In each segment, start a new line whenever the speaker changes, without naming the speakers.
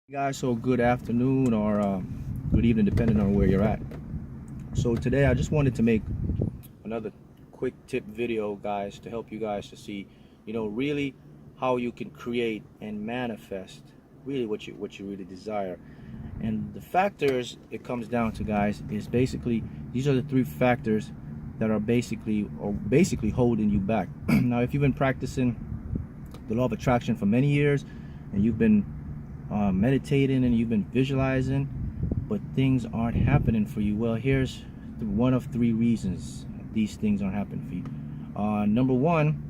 Guys, so good afternoon or good evening depending on where you're at. So today I just wanted to make another quick tip video, guys, to help you guys to see, really how you can create and manifest really what you really desire. And the factors it comes down to, guys, is basically these are the three factors that are basically holding you back. Now, if you've been practicing the law of attraction for many years and you've been meditating and you've been visualizing, but things aren't happening for you, well, here's one of three reasons these things aren't happening for you. Number one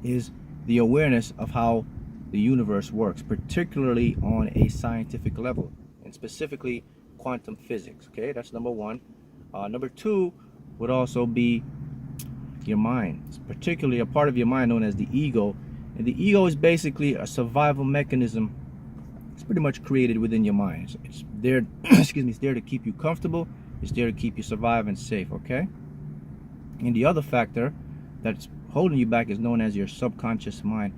is the awareness of how the universe works, particularly on a scientific level, and specifically quantum physics. Okay, that's number one. Number two would also be your mind. It's particularly a part of your mind known as the ego, and the ego is basically a survival mechanism. It's pretty much created within your mind. It's there it's there to keep you comfortable. It's there to keep you surviving safe. Okay, and the other factor that's holding you back is known as your subconscious mind,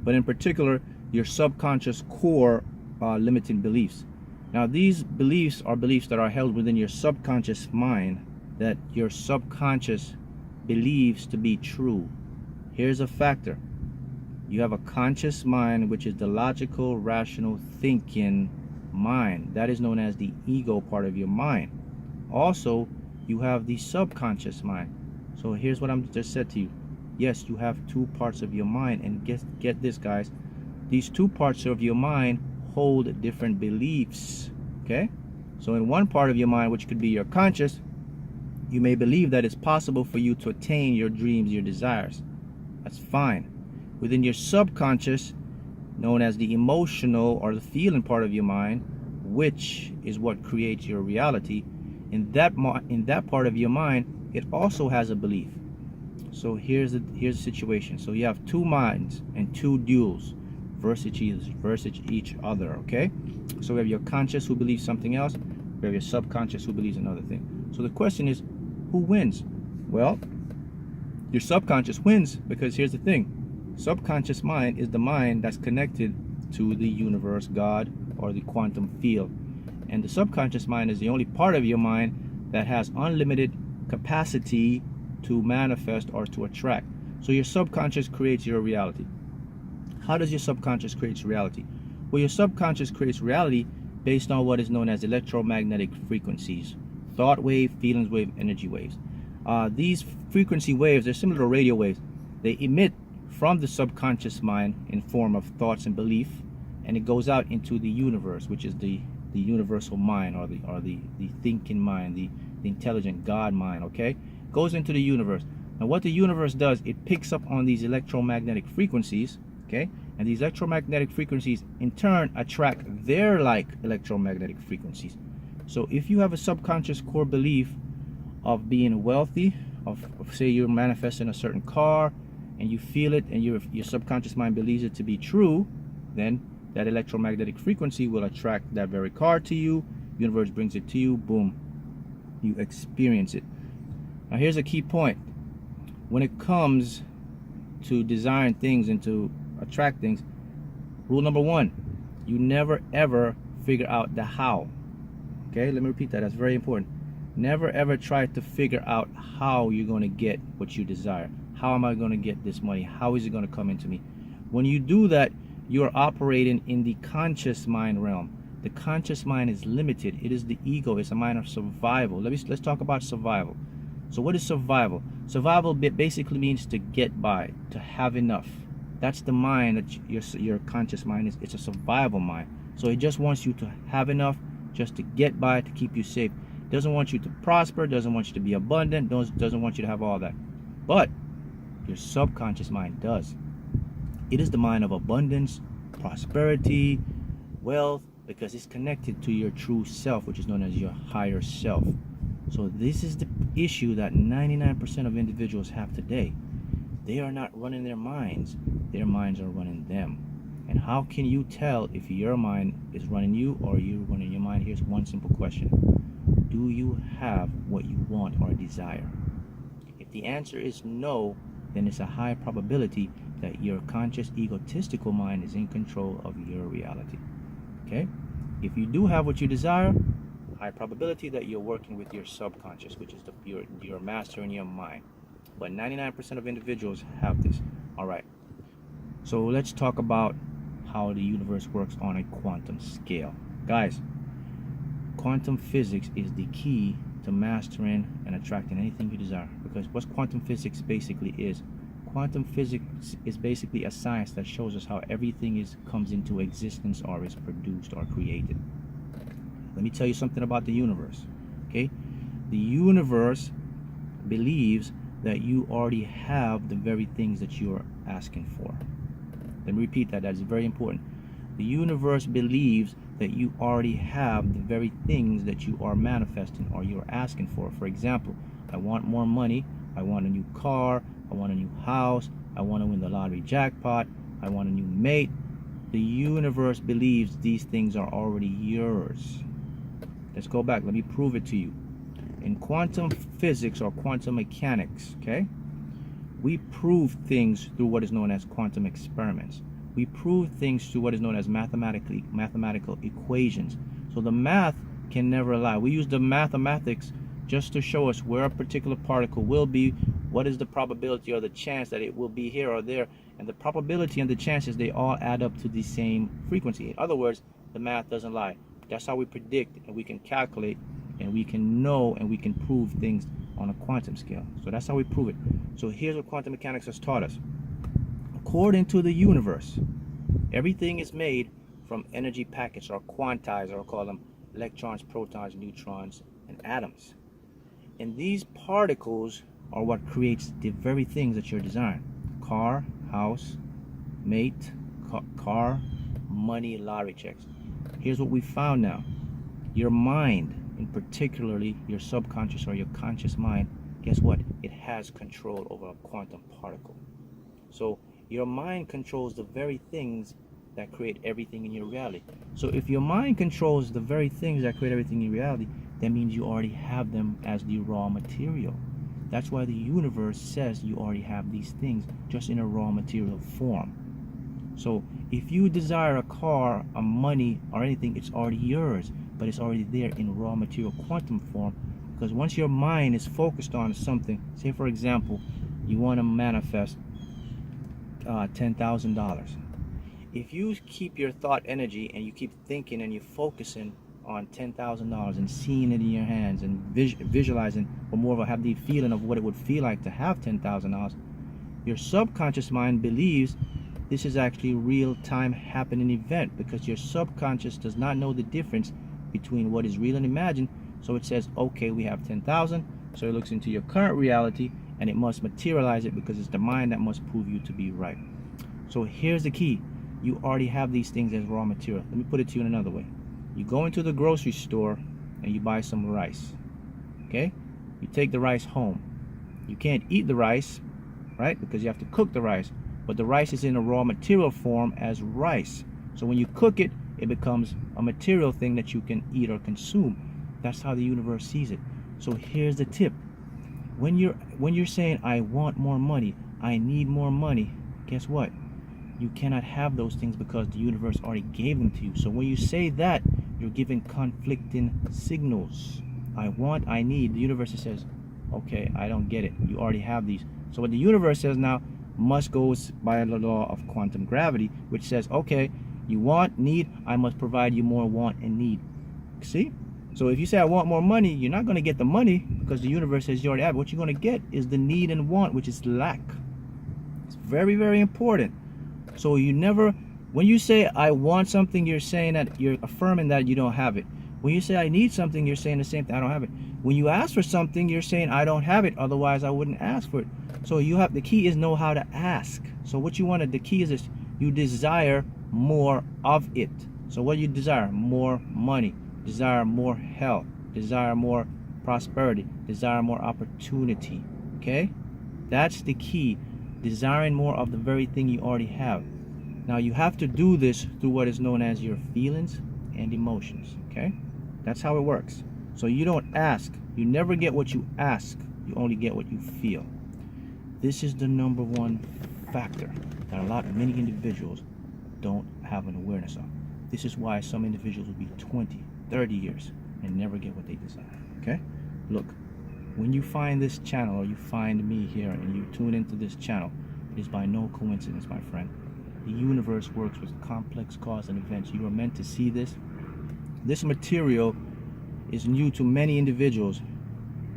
but in particular your subconscious core limiting beliefs. Now, these beliefs are beliefs that are held within your subconscious mind that your subconscious believes to be true. Here's a factor: you have a conscious mind, which is the logical, rational thinking mind. That is known as the ego part of your mind. Also, you have the subconscious mind. So here's what I'm just said to you. Yes, you have two parts of your mind, and get this, guys. These two parts of your mind hold different beliefs. Okay? So in one part of your mind, which could be your conscious, you may believe that it's possible for you to attain your dreams, your desires. That's fine. Within your subconscious, known as the emotional or the feeling part of your mind, which is what creates your reality, in that part of your mind, it also has a belief. So here's the situation. So you have two minds and two duals versus each other. Okay, so we have your conscious who believes something else, we have your subconscious who believes another thing. So the question is, who wins? Well, your subconscious wins, because here's the thing: subconscious mind is the mind that's connected to the universe, God, or the quantum field. And the subconscious mind is the only part of your mind that has unlimited capacity to manifest or to attract. So your subconscious creates your reality. How does your subconscious create reality? Well, your subconscious creates reality based on what is known as electromagnetic frequencies: thought wave, feelings wave, energy waves. These frequency waves are similar to radio waves. They emit from the subconscious mind in form of thoughts and belief, and it goes out into the universe, which is the universal mind, or the thinking mind, the intelligent God mind. Okay, goes into the universe. Now, what the universe does, it picks up on these electromagnetic frequencies. Okay, and these electromagnetic frequencies in turn attract their like electromagnetic frequencies. So if you have a subconscious core belief of being wealthy, of say you're manifesting a certain car, and you feel it, and your subconscious mind believes it to be true, then that electromagnetic frequency will attract that very car to you. Universe brings it to you. Boom, you experience it. Now, here's a key point: when it comes to desiring things and to attract things, rule number one: you never ever figure out the how. Okay, let me repeat that. That's very important. Never ever try to figure out how you're going to get what you desire. How am I going to get this money? How is it going to come into me? When you do that, you're operating in the conscious mind realm. The conscious mind is limited. It is the ego. It's a mind of survival. Let's talk about survival. So what is survival? Survival basically means to get by, to have enough. That's the mind that your conscious mind is. It's a survival mind. So it just wants you to have enough, just to get by, to keep you safe. Doesn't want you to prosper, doesn't want you to be abundant, doesn't want you to have all that. But your subconscious mind does. It is the mind of abundance, prosperity, wealth, because it's connected to your true self, which is known as your higher self. So this is the issue that 99% of individuals have today. They are not running their minds. Their minds are running them. And how can you tell if your mind is running you or you're running your mind? Here's one simple question: do you have what you want or desire? If the answer is no, then it's a high probability that your conscious egotistical mind is in control of your reality. Okay? If you do have what you desire, high probability that you're working with your subconscious, which is your master in your mind. But 99% of individuals have this. All right. So let's talk about how the universe works on a quantum scale. Guys, quantum physics is the key to mastering and attracting anything you desire. Because what quantum physics basically is, quantum physics is basically a science that shows us how everything comes into existence or is produced or created. Let me tell you something about the universe. Okay? The universe believes that you already have the very things that you are asking for. Let me repeat that. That is very important. The universe believes that you already have the very things that you are manifesting or you are asking for. For example, I want more money, I want a new car, I want a new house, I want to win the lottery jackpot, I want a new mate. The universe believes these things are already yours. Let's go back. Let me prove it to you. In quantum physics or quantum mechanics, okay, we prove things through what is known as quantum experiments. We prove things through what is known as mathematical equations. So the math can never lie. We use the mathematics just to show us where a particular particle will be, what is the probability or the chance that it will be here or there, and the probability and the chances, they all add up to the same frequency. In other words, the math doesn't lie. That's how we predict, and we can calculate, and we can know, and we can prove things on a quantum scale. So that's how we prove it. So here's what quantum mechanics has taught us. According to the universe, everything is made from energy packets, or quantized, or call them electrons, protons, neutrons, and atoms. And these particles are what creates the very things that you're desiring. Car, house, mate, car, money, lottery checks. Here's what we found now. Your mind, and particularly your subconscious or your conscious mind, guess what? It has control over a quantum particle. So your mind controls the very things that create everything in your reality. So if your mind controls the very things that create everything in reality, that means you already have them as the raw material. That's why the universe says you already have these things just in a raw material form. So if you desire a car, a money, or anything, it's already yours, but it's already there in raw material quantum form. Because once your mind is focused on something, say for example, you want to manifest $10,000. If you keep your thought energy and you keep thinking and you're focusing on $10,000 and seeing it in your hands and visualizing, or more of a have the feeling of what it would feel like to have $10,000, your subconscious mind believes this is actually real-time happening event, because your subconscious does not know the difference between what is real and imagined. So it says, okay, we have 10,000. So it looks into your current reality and it must materialize it, because it's the mind that must prove you to be right. So here's the key. You already have these things as raw material. Let me put it to you in another way. You go into the grocery store and you buy some rice. Okay? You take the rice home. You can't eat the rice, right? Because you have to cook the rice. But the rice is in a raw material form as rice. So when you cook it, it becomes a material thing that you can eat or consume. That's how the universe sees it. So here's the tip. When you're saying, I want more money, I need more money, guess what? You cannot have those things because the universe already gave them to you. So when you say that, you're giving conflicting signals. I want, I need. The universe says, okay, I don't get it. You already have these. So what the universe says now must go by the law of quantum gravity, which says, okay, you want, need, I must provide you more want and need. See? So if you say I want more money, you're not going to get the money because the universe says you already have it. What you're going to get is the need and want, which is lack. It's very, very important. So you never, when you say I want something, you're saying that you're affirming that you don't have it. When you say I need something, you're saying the same thing, I don't have it. When you ask for something, you're saying I don't have it, otherwise I wouldn't ask for it. So you have, the key is know how to ask. So what you wanted, the key is this, you desire more of it. So what do you desire? More money, desire more health, desire more prosperity, desire more opportunity. Okay? That's the key. Desiring more of the very thing you already have. Now you have to do this through what is known as your feelings and emotions. Okay? That's how it works. So you don't ask. You never get what you ask. You only get what you feel. This is the number one factor that many individuals don't have an awareness of. This is why some individuals will be 20, 30 years and never get what they desire. Okay? Look, when you find this channel, or you find me here and you tune into this channel, it is by no coincidence, my friend. The universe works with complex cause and events. You are meant to see this. This material is new to many individuals.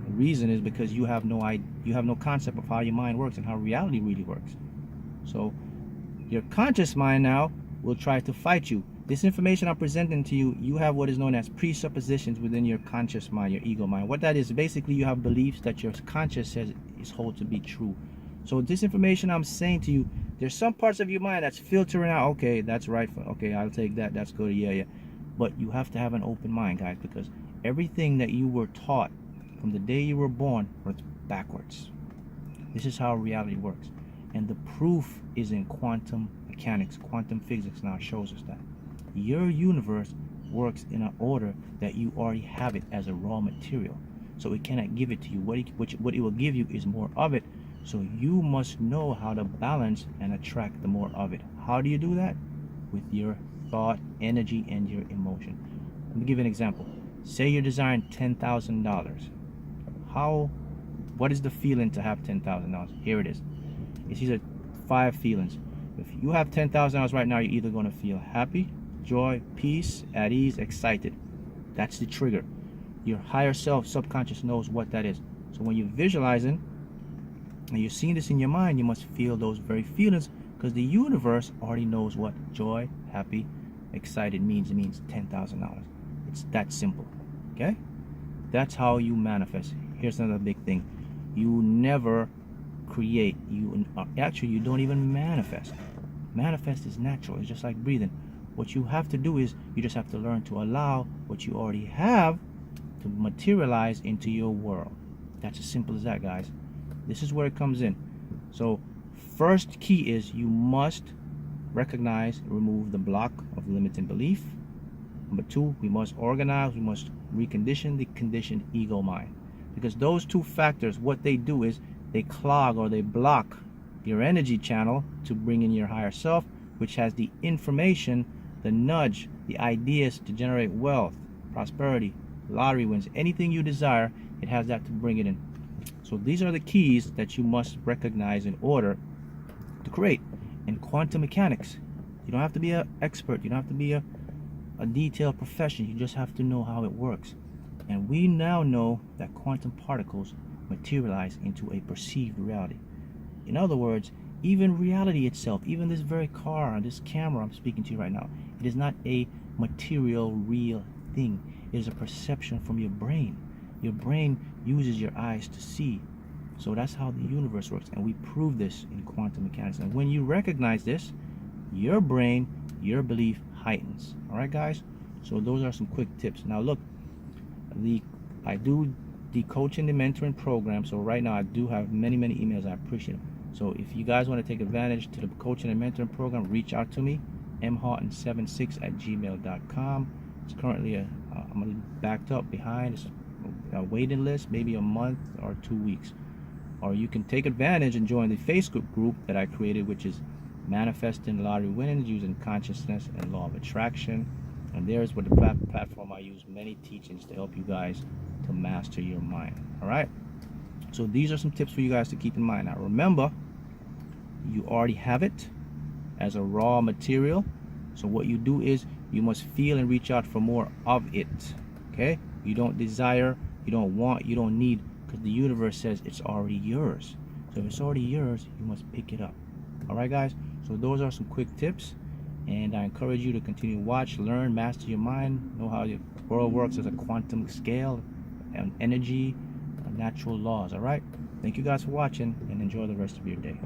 The reason is because you have no concept of how your mind works and how reality really works. So your conscious mind now will try to fight you. This information I'm presenting to you, you have what is known as presuppositions within your conscious mind, your ego mind. What that is, basically you have beliefs that your conscious says is hold to be true. So this information I'm saying to you, there's some parts of your mind that's filtering out, okay, that's right, okay, I'll take that, that's good, yeah. But you have to have an open mind, guys, because everything that you were taught from the day you were born works backwards. This is how reality works. And the proof is in quantum mechanics. Quantum physics now shows us that. Your universe works in an order that you already have it as a raw material. So it cannot give it to you. What it will give you is more of it. So you must know how to balance and attract the more of it. How do you do that? With your thought, energy, and your emotion. Let me give you an example. Say you're desiring $10,000. What is the feeling to have $10,000? Here it is. It's these are 5 feelings. If you have $10,000 right now, you're either going to feel happy, joy, peace, at ease, excited. That's the trigger. Your higher self, subconscious, knows what that is. So when you're visualizing and you're seeing this in your mind, you must feel those very feelings, because the universe already knows what joy, happy, excited means. It means $10,000. It's that simple. Okay? That's how you manifest. Here's another big thing. You never create. You don't even manifest. Manifest is natural. It's just like breathing. What you have to do is you just have to learn to allow what you already have to materialize into your world. That's as simple as that, guys. This is where it comes in. So first key is you must recognize, remove the block of limiting belief. Number 2, we must organize, we must recondition the conditioned ego mind. Because those 2 factors, what they do is they clog or they block your energy channel to bring in your higher self, which has the information, the nudge, the ideas to generate wealth, prosperity, lottery wins, anything you desire, it has that to bring it in. So these are the keys that you must recognize in order to create. In quantum mechanics, you don't have to be an expert, you don't have to be a detailed profession, you just have to know how it works. And we now know that quantum particles materialize into a perceived reality. In other words, even reality itself, even this very car, this camera I'm speaking to you right now, it is not a material, real thing. It is a perception from your brain. Your brain uses your eyes to see. So that's how the universe works, and we prove this in quantum mechanics. And when you recognize this, your brain, your belief heightens. All right, guys? So those are some quick tips. Now look, I do the coaching and mentoring program. So right now I do have many emails. I appreciate them. So if you guys want to take advantage to the coaching and mentoring program, reach out to me, mhaughton76@gmail.com. It's currently I'm backed up behind. It's a waiting list, maybe a month or 2 weeks. Or you can take advantage and join the Facebook group that I created, which is Manifesting Lottery Winnings Using Consciousness and Law of Attraction. And there's what the platform I use many teachings to help you guys to master your mind. All right? So these are some tips for you guys to keep in mind. Now remember, you already have it as a raw material. So what you do is you must feel and reach out for more of it. Okay? You don't desire, you don't want, you don't need, because the universe says it's already yours. So if it's already yours, you must pick it up. All right, guys? So those are some quick tips, and I encourage you to continue to watch, learn, master your mind, know how the world works as a quantum scale and energy, natural laws. All right? Thank you guys for watching, and enjoy the rest of your day.